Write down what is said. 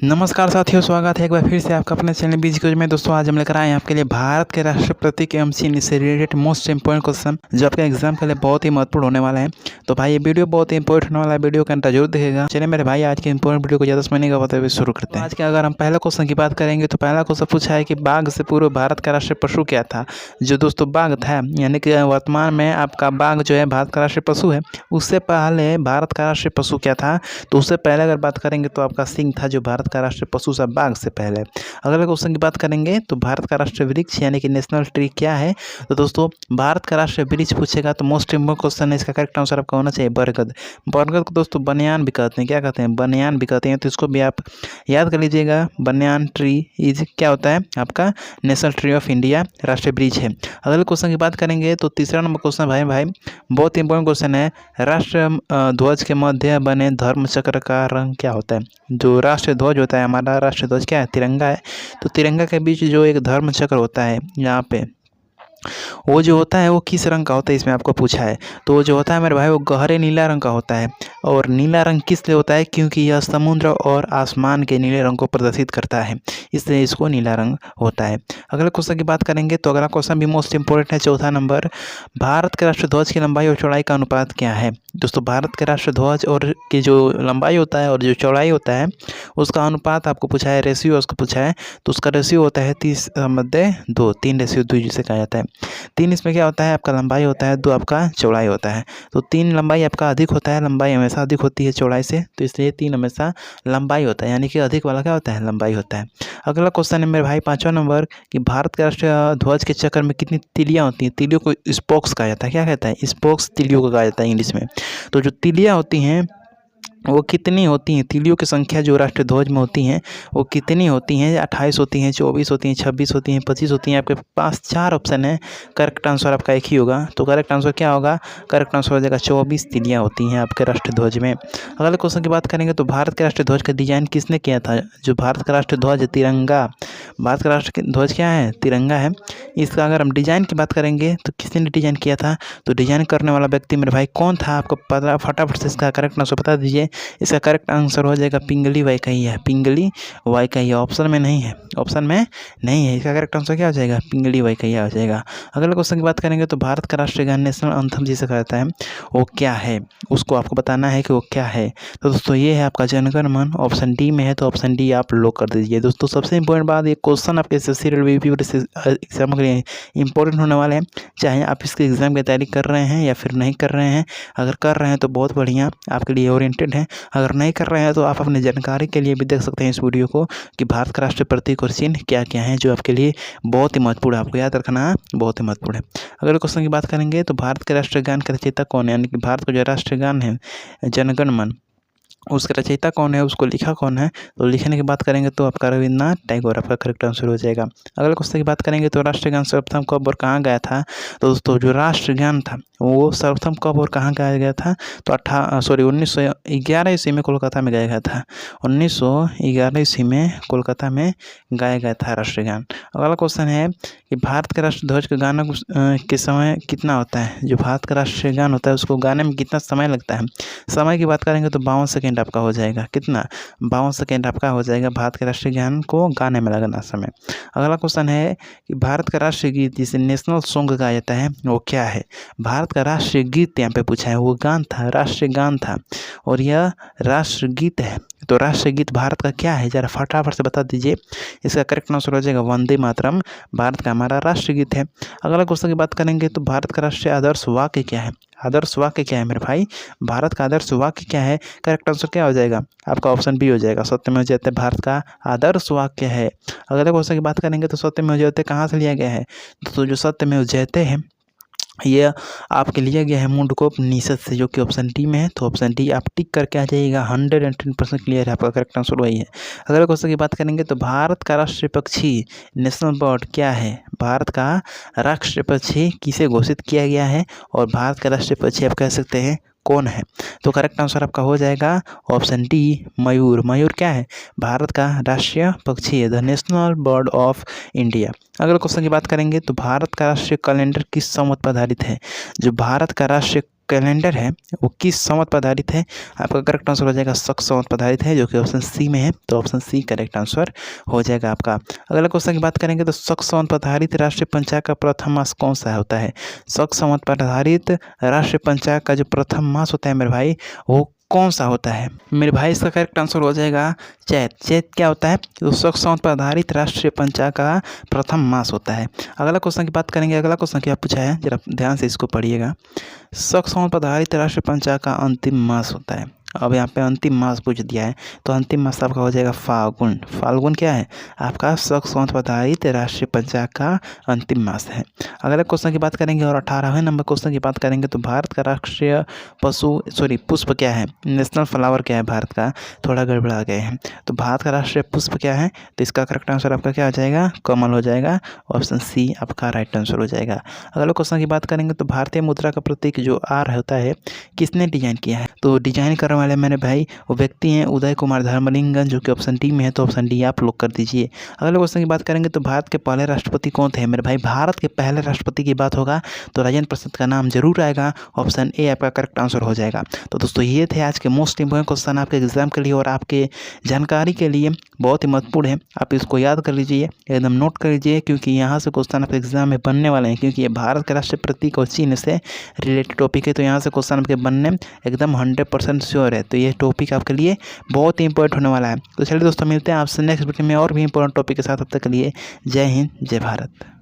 नमस्कार साथियों, स्वागत है एक बार फिर से आपका अपने चैनल बीजी क्विज में। दोस्तों आज हम लेकर आए हैं आपके लिए भारत के राष्ट्रपति के एमसी से रिलेटेड मोस्ट इंपोर्टेंट क्वेश्चन जो आपके एग्जाम के लिए बहुत ही महत्वपूर्ण होने वाला है। तो भाई ये वीडियो बहुत ही इंपॉर्टेंट होने वाला है, वीडियो का अंत जरूर देखेगा। चलिए मेरे भाई आज के इंपॉर्टेंट वीडियो को ज़्यादा समझने का बताते हुए शुरू करते हैं। आज के अगर हम पहला क्वेश्चन की बात करेंगे तो पहला क्वेश्चन पूछा है कि बाघ से पूर्व भारत का राष्ट्रीय पशु क्या था। जो दोस्तों बाघ था, यानी कि वर्तमान में आपका बाघ जो है भारत का राष्ट्रीय पशु है, उससे पहले भारत का राष्ट्रीय पशु क्या था। तो उससे पहले अगर बात करेंगे तो आपका सिंह था, जो भारत का राष्ट्रीय पशु था बाघ से पहले। अगले क्वेश्चन की बात करेंगे तो भारत का राष्ट्रीय वृक्ष यानी कि नेशनल ट्री क्या है। तो दोस्तों भारत का राष्ट्रीय वृक्ष पूछेगा तो मोस्ट इंपोर्टेंट क्वेश्चन है, इसका करेक्ट आंसर आपका होना चाहिए बरगद। बरगद को दोस्तों बनियान भी कहते हैं, क्या कहते हैं, बनियान भी कहते हैं। तो इसको भी आप याद कर लीजिएगा, बनियान ट्री इज क्या होता है आपका नेशनल ट्री ऑफ इंडिया, राष्ट्रीय वृक्ष है। अगले क्वेश्चन की बात करेंगे तो तीसरा नंबर क्वेश्चन भाई बहुत इंपॉर्टेंट क्वेश्चन है। राष्ट्र ध्वज के मध्य बने धर्म चक्र का रंग क्या होता है। जो राष्ट्रीय ध्वज होता है, हमारा राष्ट्रीय ध्वज क्या है, तिरंगा है। तो तिरंगा के बीच जो एक धर्म चक्र होता है यहाँ पे, वो जो होता है वो किस रंग का होता है, इसमें आपको पूछा है। तो वो जो होता है मेरे भाई वो गहरे नीला रंग का होता है। और नीला रंग किस लिए होता है, क्योंकि यह समुद्र और आसमान के नीले रंग को प्रदर्शित करता है, इसलिए इसको नीला रंग होता है। अगले क्वेश्चन की बात करेंगे तो अगला क्वेश्चन भी मोस्ट इंपोर्टेंट है, चौथा नंबर। भारत के राष्ट्रीय ध्वज की लंबाई और चौड़ाई का अनुपात क्या है। दोस्तों भारत के राष्ट्रीय ध्वज और की जो लंबाई होता है और जो चौड़ाई होता है उसका अनुपात आपको पूछा है, रेशियो उसको पूछा है। तो उसका रेशियो होता है 30:2, 3:2 जिसे कहा जाता है। 3 इसमें क्या होता है आपका लंबाई होता है, 2 आपका चौड़ाई होता है। तो 3 लंबाई आपका अधिक होता है, लंबाई हमेशा अधिक होती है चौड़ाई से, तो इसलिए 3 हमेशा लंबाई होता है, यानी कि अधिक वाला क्या होता है, लंबाई होता है। अगला क्वेश्चन है मेरे भाई पाँचवा नंबर कि भारत के राष्ट्रीय ध्वज के चक्कर में कितनी तिलियाँ होती हैं। तिलियों को स्पोक्स कहा जाता है, क्या कहता है, स्पोक्स तिलियों को कहा जाता है इंग्लिश में। तो जो तिलियाँ होती हैं वो कितनी होती हैं, तिलियों की संख्या जो राष्ट्रीय ध्वज में होती हैं वो कितनी होती हैं, 28 होती हैं, 24 होती हैं, 26 होती हैं, 25 होती हैं। आपके पास 4 ऑप्शन है, करेक्ट आंसर आपका एक ही होगा। तो करेक्ट आंसर क्या होगा, करेक्ट आंसर हो जाएगा 24 तिलियाँ होती हैं आपके राष्ट्रीय ध्वज में। अगले क्वेश्चन की बात करेंगे तो भारत के राष्ट्रीय ध्वज का डिजाइन किसने किया था। जो भारत का राष्ट्रीय ध्वज है तिरंगा, भारत का राष्ट्रीय ध्वज क्या है, तिरंगा है। इसका अगर हम डिजाइन की बात करेंगे तो किसने डिजाइन किया था। तो डिजाइन करने वाला व्यक्ति मेरे भाई कौन था, आपको पता, फटाफट से इसका करेक्ट आंसर बता दीजिए। इसका करेक्ट आंसर हो जाएगा पिंगली वैकेया, पिंगली वैकेया। ऑप्शन में नहीं है, ऑप्शन में नहीं है, इसका करेक्ट आंसर क्या हो जाएगा, पिंगली वैकेया हो जाएगा। अगले क्वेश्चन की बात करेंगे तो भारत का राष्ट्रीय गान नेशनल एंथम जिसे कहता है वो क्या है, उसको आपको बताना है कि वो क्या है। तो दोस्तों ये है आपका जन गण मन, ऑप्शन डी में है, तो ऑप्शन डी आप लोग कर दीजिए। दोस्तों सबसे इंपॉर्टेंट बात, ये क्वेश्चन आपके एसएससी रेलवे एग्जाम के लिए इंपॉर्टेंट होने वाले हैं, चाहे आप इसके एग्जाम की तैयारी कर रहे हैं या फिर नहीं कर रहे हैं। अगर कर रहे हैं तो बहुत बढ़िया, आपके लिए ओरिएंटेड है। अगर नहीं कर रहे हैं तो आप अपनी जानकारी के लिए भी देख सकते हैं इस वीडियो को कि भारत का राष्ट्रीय प्रतीक और चिन्ह क्या क्या है, जो आपके लिए बहुत ही महत्वपूर्ण है, आपको याद रखना बहुत ही महत्वपूर्ण है। अगर क्वेश्चन की बात करेंगे तो भारत के राष्ट्रीय गान का रचयिता कौन है, यानी कि भारत का जो राष्ट्रीय गान है जनगण मन, उसका रचयिता कौन है, उसको लिखा कौन है। तो लिखने की बात करेंगे तो आपका रविन्द्रनाथ टैगोर आपका करेक्ट आंसर हो जाएगा। अगले क्वेश्चन की बात करेंगे तो राष्ट्रीय गान सर्वप्रथम कब और कहाँ गाया था। तो दोस्तों जो राष्ट्रीय गान था वो सर्वप्रथम कब और कहाँ गाया गया था। तो 1911 ईस्वी में कोलकाता में गाया गया था, 1911 ईस्वी में कोलकाता में गाया गया था राष्ट्रीय गान। अगला क्वेश्चन है कि भारत के राष्ट्रीय ध्वज के गाना के समय कितना होता है। जो भारत का राष्ट्रीय गान होता है उसको गाने में कितना समय लगता है। समय की बात करेंगे तो 52 सेकेंड आपका हो जाएगा, कितना, 52 सेकेंड आपका हो जाएगा भारत के राष्ट्रीय गान को गाने में लगना समय। अगला क्वेश्चन है कि भारत का राष्ट्रीय गीत जिसे नेशनल सॉन्ग कहा जाता है वो क्या है। भारत का राष्ट्रीय गीत यहाँ पे पूछा है, वो गान था, राष्ट्रीय गान था और यह राष्ट्रीय गीत है। तो राष्ट्रीय गीत भारत का क्या है, जरा फटाफट से बता दीजिए। इसका करेक्ट आंसर हो जाएगा वंदे मातरम, भारत का हमारा राष्ट्रीय गीत है। अगला क्वेश्चन की बात करेंगे तो भारत का राष्ट्रीय आदर्श वाक्य क्या है। आदर्श वाक्य क्या है मेरे भाई, भारत का आदर्श वाक्य क्या है। करेक्ट आंसर क्या हो जाएगा आपका, ऑप्शन बी हो जाएगा, सत्यमेव जयते भारत का आदर्श वाक्य है। अगले क्वेश्चन की बात करेंगे तो सत्यमेव जयते कहाँ से लिया गया है। तो जो सत्यमेव जयते है ये आपके लिया गया है मुंडकोपनिषद से, जो कि ऑप्शन डी में है। तो ऑप्शन डी आप टिक करके आ जाइएगा, 110% क्लियर है, आपका करेक्ट आंसर वही है। अगर क्वेश्चन की बात करेंगे तो भारत का राष्ट्रीय पक्षी नेशनल बर्ड क्या है। भारत का राष्ट्रीय पक्षी किसे घोषित किया गया है और भारत का राष्ट्रीय पक्षी आप कह सकते हैं कौन है। तो करेक्ट आंसर आपका हो जाएगा ऑप्शन डी मयूर। मयूर क्या है, भारत का राष्ट्रीय पक्षी है, the national bird of India. अगले क्वेश्चन की बात करेंगे तो भारत का राष्ट्रीय कैलेंडर किस संवत पर आधारित है। जो भारत का राष्ट्रीय कैलेंडर है वो किस संवत पर आधारित है? आपका करेक्ट आंसर हो जाएगा शक संवत पर आधारित है, जो कि ऑप्शन सी में है। तो ऑप्शन सी करेक्ट आंसर हो जाएगा आपका। अगला क्वेश्चन की बात करेंगे तो शक संवत पर आधारित राष्ट्रीय पंचांग का प्रथम मास कौन सा होता है? शक संवत पर आधारित राष्ट्रीय पंचांग का जो प्रथम मास होता है मेरे भाई, वो कौन सा होता है? मेरे भाई इसका करेक्ट आंसर हो जाएगा चैत। चैत क्या होता है? तो शक संवत पर आधारित राष्ट्रीय पंचांग का प्रथम मास होता है। अगला क्वेश्चन की बात करेंगे। अगला क्वेश्चन क्या पूछा है, जरा ध्यान से इसको पढ़िएगा। शक संवत पर आधारित राष्ट्रीय पंचांग का अंतिम मास होता है। अब यहाँ पे अंतिम मास पूछ दिया है, तो अंतिम मास आपका हो जाएगा फाल्गुन। फाल्गुन क्या है? आपका शक संवत पर आधारित राष्ट्रीय पंचांग का अंतिम मास है। अगले क्वेश्चन की बात करेंगे और 18वें नंबर क्वेश्चन की बात करेंगे तो भारत का राष्ट्रीय पुष्प क्या है? नेशनल फ्लावर क्या है भारत का? थोड़ा गड़बड़ा गए हैं। तो भारत का राष्ट्रीय पुष्प क्या है? तो इसका करेक्ट आंसर आपका क्या हो जाएगा? कमल हो जाएगा। ऑप्शन सी आपका राइट आंसर हो जाएगा। अगले क्वेश्चन की बात करेंगे तो भारतीय मुद्रा का प्रतीक जो आर होता है, किसने डिजाइन किया है? तो डिजाइन करने वाले मेरे भाई वो व्यक्ति हैं उदय कुमार धर्मलिंगन, जो कि ऑप्शन डी में है। तो ऑप्शन डी आप लोग कर दीजिए। अगले क्वेश्चन की बात करेंगे तो भारत के पहले राष्ट्रपति कौन थे मेरे भाई? भारत के पहले राष्ट्रपति की बात होगा तो राजेंद्र प्रसाद का नाम जरूर आएगा। ऑप्शन ए आपका करेक्ट आंसर हो जाएगा। तो दोस्तों ये थे आज के मोस्ट इंपोर्टेंट क्वेश्चन आपके एग्जाम के लिए और आपके जानकारी के लिए बहुत ही महत्वपूर्ण है। आप इसको याद कर लीजिए, एकदम नोट कर लीजिए, क्योंकि यहाँ से क्वेश्चन आपके एग्जाम में बनने वाले हैं, क्योंकि ये भारत के राष्ट्रीय प्रतीक और चिन्ह से रिलेटेड टॉपिक है। तो यहाँ से क्वेश्चन आपके बनने एकदम 100% श्योर है। तो ये टॉपिक आपके लिए बहुत ही इंपॉर्टेंट होने वाला है। तो चलिए दोस्तों, मिलते हैं आपसे नेक्स्ट वीडियो में और भी इंपॉर्टेंट टॉपिक के साथ। अब तक के लिए जय हिंद, जय भारत।